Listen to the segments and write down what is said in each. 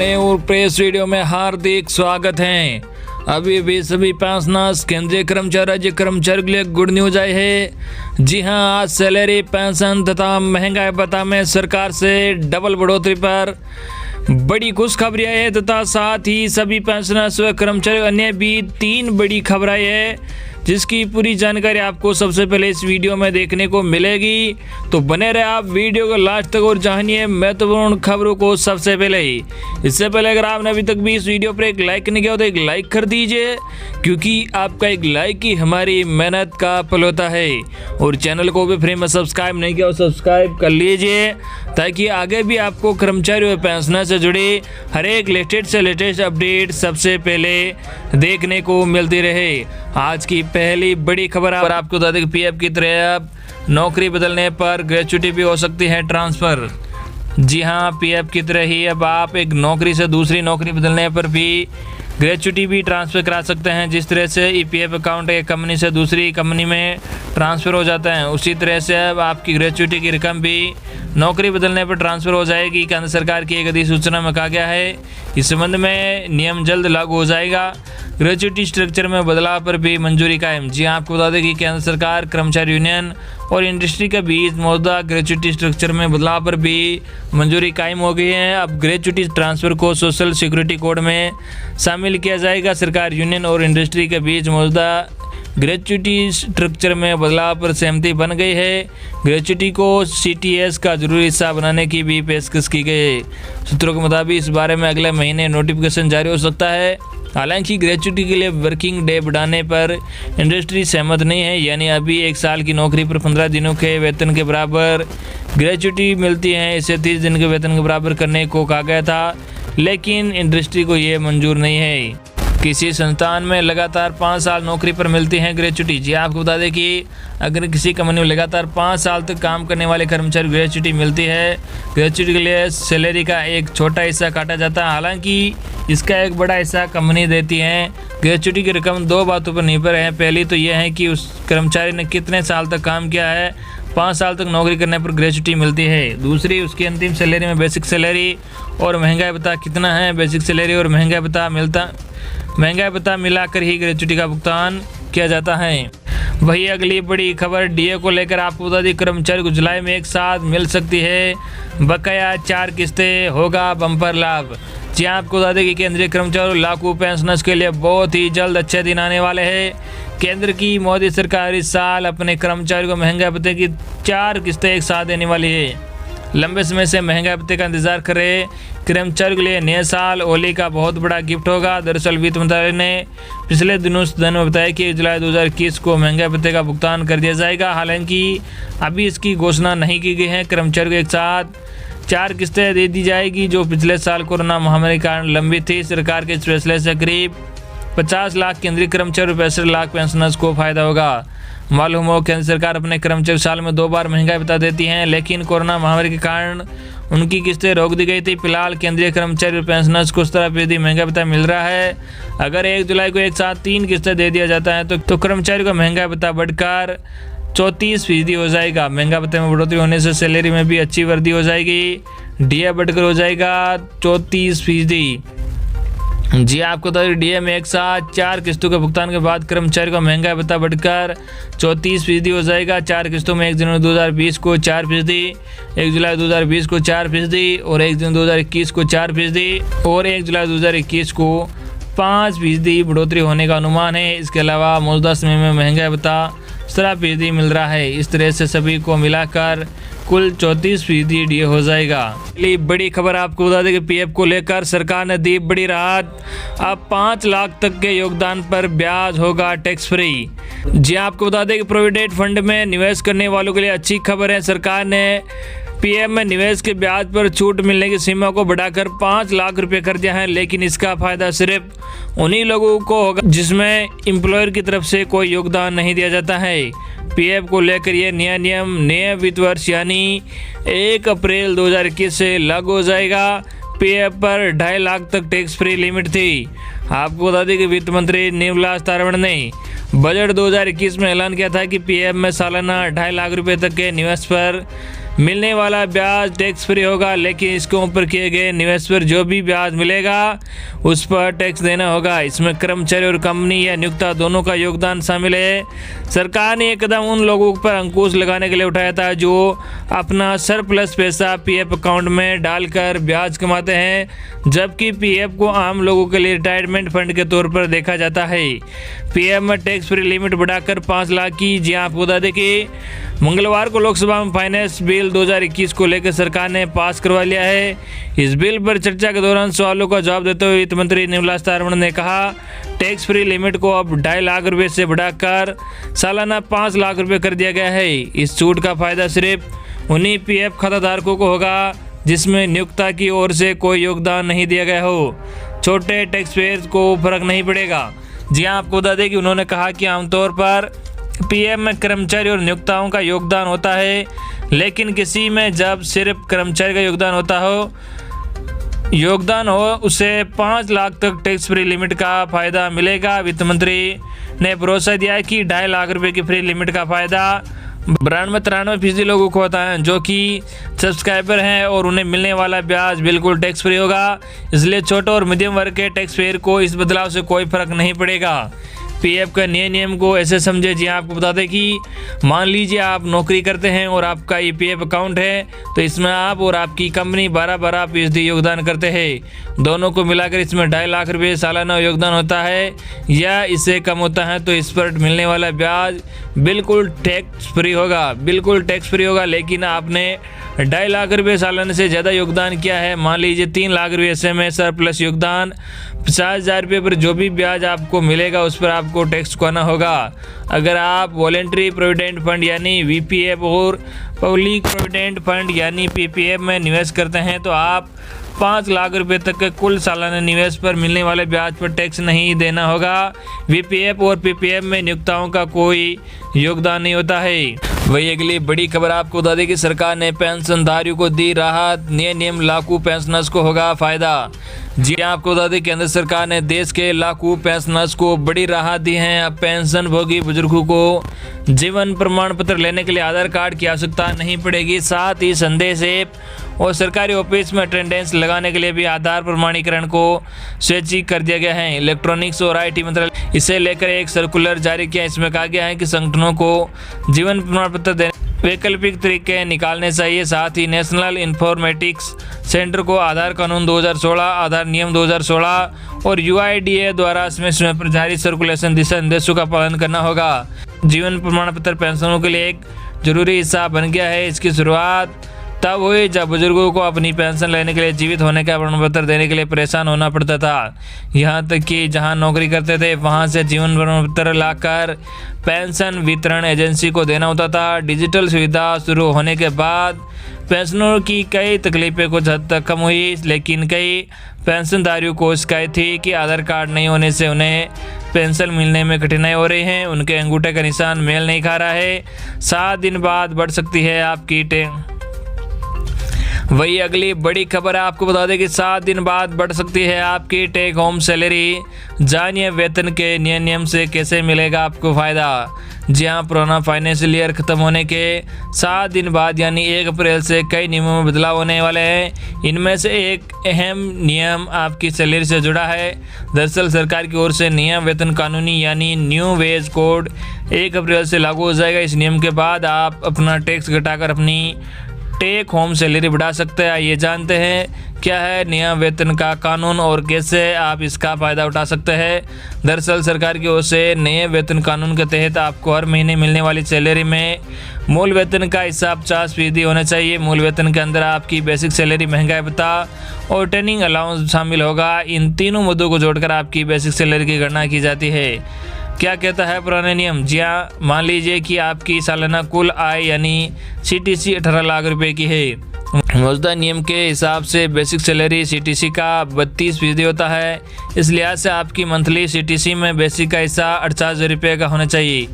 नए और press video में हार्दिक स्वागत है। अभी भी सभी पेंशनर्स केंद्रीय कर्मचारी राज्य कर्मचारी के लिए गुड न्यूज आई है। जी हां, आज सैलरी पेंशन तथा महंगाई भत्ता में सरकार से डबल बढ़ोतरी पर बड़ी खुशखबरी आई है तथा साथ ही सभी पेंशनर्स व कर्मचारी अन्य भी 3 बड़ी खबर आई है, जिसकी पूरी जानकारी आपको सबसे पहले इस वीडियो में देखने को मिलेगी। तो बने रहे आप वीडियो को लास्ट तक और जानिए महत्वपूर्ण खबरों को सबसे पहले ही। इससे पहले अगर आपने अभी तक भी इस वीडियो पर एक लाइक नहीं किया तो एक लाइक कर दीजिए, क्योंकि आपका एक लाइक ही हमारी मेहनत का फल होता है। और चैनल को भी फ्री में सब्सक्राइब नहीं किया और सब्सक्राइब कर लीजिए, ताकि आगे भी आपको कर्मचारी और पेंशनर से जुड़ी हर एक लेटेस्ट से लेटेस्ट अपडेट सबसे पहले देखने को मिलती रहे। आज की पहली बड़ी खबर आपको बता दें कि पीएफ की तरह अब नौकरी बदलने पर ग्रेच्युटी भी हो सकती है ट्रांसफ़र। जी हां, पीएफ की तरह ही अब आप एक नौकरी से दूसरी नौकरी बदलने पर भी ग्रेच्युटी भी ट्रांसफ़र करा सकते हैं। जिस तरह से ईपीएफ अकाउंट एक कंपनी से दूसरी कंपनी में ट्रांसफ़र हो जाता है, उसी तरह से अब आपकी ग्रेच्युटी की रकम भी नौकरी बदलने पर ट्रांसफ़र हो जाएगी। केंद्र सरकार की एक अधिसूचना में कहा गया है। इस संबंध में नियम जल्द लागू हो जाएगा। ग्रेच्युटी स्ट्रक्चर में बदलाव पर भी मंजूरी कायम। जी आपको बता दें कि केंद्र सरकार कर्मचारी यूनियन और इंडस्ट्री के बीच मौजूदा ग्रेच्युटी स्ट्रक्चर में बदलाव पर भी मंजूरी कायम हो गई है। अब ग्रेच्युटी ट्रांसफ़र को सोशल सिक्योरिटी कोड में शामिल किया जाएगा। सरकार यूनियन और इंडस्ट्री के बीच मौजूदा ग्रेच्युटी स्ट्रक्चर में बदलाव पर सहमति बन गई है। ग्रेच्युटी को सीटीएस का जरूरी हिस्सा बनाने की भी पेशकश की गई है। सूत्रों के मुताबिक इस बारे में अगले महीने नोटिफिकेशन जारी हो सकता है। हालांकि ग्रेच्युटी के लिए वर्किंग डे बढ़ाने पर इंडस्ट्री सहमत नहीं है, यानी अभी 1 साल की नौकरी पर 15 दिनों के वेतन के बराबर ग्रेच्युटी मिलती है। इसे 30 दिन के वेतन के बराबर करने को कहा गया था, लेकिन इंडस्ट्री को ये मंजूर नहीं है। किसी संस्थान में लगातार 5 साल नौकरी पर मिलती है ग्रेच्युटी। जी आपको बता दें कि अगर किसी कंपनी में लगातार 5 साल तक काम करने वाले कर्मचारी ग्रेच्युटी मिलती है, ग्रेच्युटी के लिए सैलरी का एक छोटा हिस्सा काटा जाता है। हालांकि इसका एक बड़ा हिस्सा कंपनी देती है। ग्रेच्युटी की रकम 2 बातों पर निर्भर है। पहली तो यह है कि उस कर्मचारी ने कितने साल तक काम किया है। 5 साल तक नौकरी करने पर ग्रेच्युटी मिलती है। दूसरी, उसकी अंतिम सैलरी में बेसिक सैलरी और महंगाई भत्ता कितना है। बेसिक सैलरी और महंगाई भत्ता मिलाकर ही ग्रेच्युटी का भुगतान किया जाता है। वही अगली बड़ी खबर डीए को लेकर आपको बता दें, कर्मचारी को जुलाई में एक साथ मिल सकती है बकाया 4 किस्तें, होगा बम्पर लाभ। जी आपको बता दें कि केंद्रीय कर्मचारी और लाखों पेंशनर्स के लिए बहुत ही जल्द अच्छे दिन आने वाले हैं। केंद्र की मोदी सरकार इस साल अपने कर्मचारियों को महंगाई भत्ते की 4 किस्तें एक साथ देने वाली है। लंबे समय से महंगाई भत्ते का इंतजार कर रहे कर्मचारियों के लिए नए साल होली का बहुत बड़ा गिफ्ट होगा। दरअसल वित्त मंत्रालय ने पिछले दिनों में बताया कि 1 जुलाई 2021 को महंगाई भत्ते का भुगतान कर दिया जाएगा। हालांकि अभी इसकी घोषणा नहीं की गई है। कर्मचारियों को एक साथ 4 किस्तें दे दी जाएगी, जो पिछले साल कोरोना महामारी के कारण लंबित थी। सरकार के इस फैसले से करीब 50 लाख केंद्रीय कर्मचारी और 65 लाख पेंशनर्स को फायदा होगा। मालूम हो, केंद्र सरकार अपने कर्मचारी साल में 2 बार महंगाई भत्ता देती है, लेकिन कोरोना महामारी के कारण उनकी किस्तें रोक दी गई थी। फिलहाल केंद्रीय कर्मचारी और पेंशनर्स को 17% महंगाई भत्ता मिल रहा है। अगर 1 जुलाई को एक साथ 3 किस्तें दे दिया जाता है तो कर्मचारी को महंगाई भत्ता बढ़कर 34% हो जाएगा। महंगाई भत्ते में बढ़ोतरी होने से सैलरी में भी अच्छी वृद्धि हो जाएगी। डीए बढ़कर हो जाएगा 34%। जी आपको तो डीए में एक साथ 4 किस्तों के भुगतान के बाद कर्मचारी का महंगाई भत्ता बढ़कर 34% हो जाएगा। 4 किस्तों में 1 जनवरी 2020 को 4%, 1 जुलाई 2020 को 4% और 1 जून 2021 को 4% और 1 जुलाई 2021 को 5% बढ़ोतरी होने का अनुमान है। इसके अलावा मौजूदा समय में महंगाई भत्ता 17% मिल रहा है। इस तरह से सभी को मिलाकर कुल 34% डीए हो जाएगा। बड़ी खबर आपको बता दें कि पीएफ को लेकर सरकार ने दी बड़ी राहत। अब 5 लाख तक के योगदान पर ब्याज होगा टैक्स फ्री। जी आपको बता दें कि प्रोविडेंट फंड में निवेश करने वालों के लिए अच्छी खबर है। सरकार ने पीएफ में निवेश के ब्याज पर छूट मिलने की सीमा को बढ़ाकर 5 लाख रुपए कर दिया है, लेकिन इसका फायदा सिर्फ उन्हीं लोगों को होगा जिसमें एम्प्लॉयर की तरफ से कोई योगदान नहीं दिया जाता है। पीएफ को लेकर यह नया नियम नए वित्त वर्ष यानी 1 अप्रैल 2021 से लागू हो जाएगा। पीएफ पर 2.5 लाख तक टैक्स फ्री लिमिट थी। आपको बता दें कि वित्त मंत्री निर्मला सीतारमण ने बजट 2021 में ऐलान किया था कि पीएफ में सालाना 2.5 लाख रुपए तक के निवेश पर मिलने वाला ब्याज टैक्स फ्री होगा, लेकिन इसके ऊपर किए गए निवेश पर जो भी ब्याज मिलेगा उस पर टैक्स देना होगा। इसमें कर्मचारी और कंपनी या नियोक्ता दोनों का योगदान शामिल है। सरकार ने यह कदम उन लोगों पर अंकुश लगाने के लिए उठाया था जो अपना सरप्लस पैसा पीएफ अकाउंट में डालकर ब्याज कमाते हैं, जबकि पीएफ को आम लोगों के लिए रिटायरमेंट फंड के तौर पर देखा जाता है। पीएफ में टैक्स फ्री लिमिट बढ़ाकर 5 लाख की। जी आपको बता दें कि मंगलवार को लोकसभा में फाइनेंस बिल 2021 को लेकर सरकार ने पास करवा लिया है। इस बिल पर चर्चा के दौरान सवालों का जवाब देते हुए वित्त मंत्री निर्मला सीतारमण ने कहा, टैक्स फ्री लिमिट को अब 2.5 लाख रुपए से बढ़ाकर सालाना 5 लाख रुपए कर दिया गया है। इस छूट का फायदा सिर्फ उन्हीं पीएफ खाताधारकों को होगा जिसमें नियोक्ता की ओर से कोई योगदान नहीं दिया गया हो। छोटे टैक्स पेयर्स को फर्क नहीं पड़ेगा। जी हाँ, आपको बता दें कि उन्होंने कहा कि आमतौर पर पीएफ में कर्मचारी और नियोक्ताओं का योगदान होता है, लेकिन किसी में जब सिर्फ कर्मचारी का योगदान हो उसे 5 लाख तक टैक्स फ्री लिमिट का फ़ायदा मिलेगा। वित्त मंत्री ने भरोसा दिया कि 2.5 लाख रुपए की फ्री लिमिट का फ़ायदा 93% लोगों को होता है जो कि सब्सक्राइबर हैं और उन्हें मिलने वाला ब्याज बिल्कुल टैक्स फ्री होगा। इसलिए छोटे और मध्यम वर्ग के टैक्स पेयर को इस बदलाव से कोई फर्क नहीं पड़ेगा। पीएफ का नए नियम को ऐसे समझे। जी आपको बता दें कि मान लीजिए आप नौकरी करते हैं और आपका ईपीएफ अकाउंट है, तो इसमें आप और आपकी कंपनी 12% योगदान करते हैं। दोनों को मिलाकर इसमें 2.5 लाख रुपये सालाना योगदान होता है या इससे कम होता है, तो इस पर मिलने वाला ब्याज बिल्कुल टैक्स फ्री होगा। लेकिन आपने 2.5 लाख रुपये सालाना से ज़्यादा योगदान किया है, मान लीजिए 3 लाख रुपये ऐसे में सरप्लस योगदान 50,000 रुपये पर जो भी ब्याज आपको मिलेगा उस पर आपको टैक्स चुकाना होगा। अगर आप वॉलेंट्री प्रोविडेंट फंड यानी वीपीएफ और पब्लिक प्रोविडेंट फंड यानी पीपीएफ में निवेश करते हैं तो आप 5 लाख रुपए तक के कुल सालाना निवेश पर मिलने वाले ब्याज पर टैक्स नहीं देना होगा। वीपीएफ और पीपीएफ में नियोक्ताओं का कोई योगदान नहीं होता है। वही अगली बड़ी खबर आपको बता दें कि सरकार ने पेंशनधारियों को दी राहत, नए नियम लाखों पेंशनर्स को होगा फायदा। जी आपको बता दें केंद्र सरकार ने देश के लाखों पेंशनर्स को बड़ी राहत दी है। अब पेंशन भोगी बुजुर्गों को जीवन प्रमाण पत्र लेने के लिए आधार कार्ड की आवश्यकता नहीं पड़ेगी। साथ ही संदेश ऐप और सरकारी ऑफिस में अटेंडेंस लगाने के लिए भी आधार प्रमाणीकरण को स्वैच्छिक कर दिया गया है। इलेक्ट्रॉनिक्स और आईटी मंत्रालय इसे लेकर एक सर्कुलर जारी किया। इसमें कहा गया है कि संगठनों को जीवन प्रमाण पत्र देने वैकल्पिक तरीके निकालने चाहिए। साथ ही नेशनल इंफॉर्मेटिक्स सेंटर को आधार कानून 2016, आधार नियम 2016 और यूआईडीए द्वारा समय पर जारी सर्कुलेशन दिशा निर्देशों का पालन करना होगा। जीवन प्रमाण पत्र पेंशनों के लिए एक जरूरी हिस्सा बन गया है। इसकी शुरुआत तब हुई जब बुजुर्गों को अपनी पेंशन लेने के लिए जीवित होने का प्रमाण पत्र देने के लिए परेशान होना पड़ता था। यहाँ तक कि जहाँ नौकरी करते थे वहाँ से जीवन प्रमाण पत्र लाकर पेंशन वितरण एजेंसी को देना होता था। डिजिटल सुविधा शुरू होने के बाद पेंशनरों की कई तकलीफें कुछ हद तक कम हुई, लेकिन कई पेंशनधारियों को शिकायत थी कि आधार कार्ड नहीं होने से उन्हें पेंशन मिलने में कठिनाई हो रही है। उनके अंगूठे का निशान मेल नहीं खा रहा है। 7 दिन बाद बढ़ सकती है आपकी वही अगली बड़ी खबर है आपको बता दें कि 7 दिन बाद बढ़ सकती है आपकी टेक होम सैलरी। जानिए वेतन के नए नियम से कैसे मिलेगा आपको फ़ायदा। जी हाँ, पुराना फाइनेंशियल ईयर खत्म होने के 7 दिन बाद यानी 1 अप्रैल से कई नियमों में बदलाव होने वाले हैं। इनमें से एक अहम नियम आपकी सैलरी से जुड़ा है। दरअसल सरकार की ओर से नियम वेतन कानूनी यानी न्यू वेज कोड 1 अप्रैल से लागू हो जाएगा। इस नियम के बाद आप अपना टैक्स घटाकर अपनी टेक होम सैलरी बढ़ा सकते हैं। ये जानते हैं क्या है नया वेतन का कानून और कैसे आप इसका फ़ायदा उठा सकते हैं। दरअसल सरकार की ओर से नए वेतन कानून के तहत आपको हर महीने मिलने वाली सैलरी में मूल वेतन का हिस्सा 50% होना चाहिए। मूल वेतन के अंदर आपकी बेसिक सैलरी, महंगाई भत्ता और ट्रेनिंग अलाउंस शामिल होगा। इन तीनों मुद्दों को जोड़कर आपकी बेसिक सैलरी की गणना की जाती है। क्या कहता है पुराने नियम। जी हाँ, मान लीजिए कि आपकी सालाना कुल आय यानी सीटीसी 18 लाख रुपए की है। मौजूदा नियम के हिसाब से बेसिक सैलरी सीटीसी का 32% होता है। इस लिहाज से आपकी मंथली सीटीसी में बेसिक का हिस्सा 48,000 रुपये का होना चाहिए।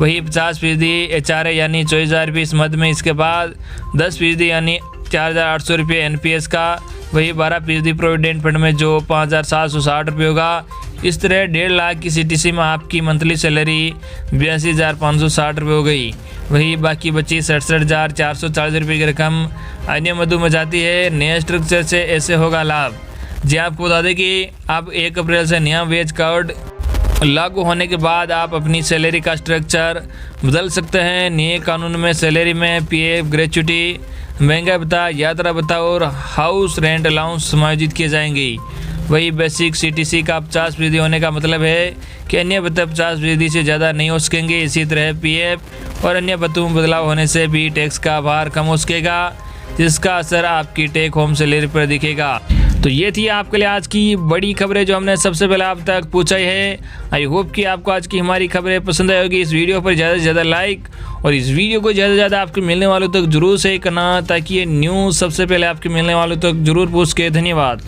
वही 50% एचआरए यानी 24,000 रुपये इस मद में। इसके बाद 10% यानी 4,800 रुपये एनपीएस का। वही 12% प्रोविडेंट फंड में जो 5,760 रुपये होगा। इस तरह 1.5 लाख की सीटीसी में आपकी मंथली सैलरी 82,560 रुपये हो गई। वही बाकी बची 67,440 रुपये की रकम अन्य मदों में जाती है। नए स्ट्रक्चर से ऐसे होगा लाभ। जी आपको बता दें कि अब 1 अप्रैल से नया वेज कोड लागू होने के बाद आप अपनी सैलरी का स्ट्रक्चर बदल सकते हैं। नए कानून में सैलरी में पीएफ, ग्रेच्युटी, महंगाई भत्ता, यात्रा भत्ता और हाउस रेंट अलाउंस समायोजित किए जाएंगे। वही बेसिक सीटीसी का 50% होने का मतलब है कि अन्य भत्ते 50% से ज़्यादा नहीं हो सकेंगे। इसी तरह पीएफ और अन्य भत्तों में बदलाव होने से भी टैक्स का भार कम हो सकेगा, जिसका असर आपकी टेक होम सैलरी पर दिखेगा। तो ये थी आपके लिए आज की बड़ी खबरें जो हमने सबसे पहले आप तक पूछा है। आई होप कि आपको आज की हमारी खबरें पसंद आई होगी। इस वीडियो पर ज़्यादा से ज़्यादा लाइक और इस वीडियो को ज़्यादा से ज़्यादा आपके मिलने वालों तक जरूर शेयर करना, ताकि ये न्यूज़ सबसे पहले आपके मिलने वालों तक जरूर पहुँच के। धन्यवाद।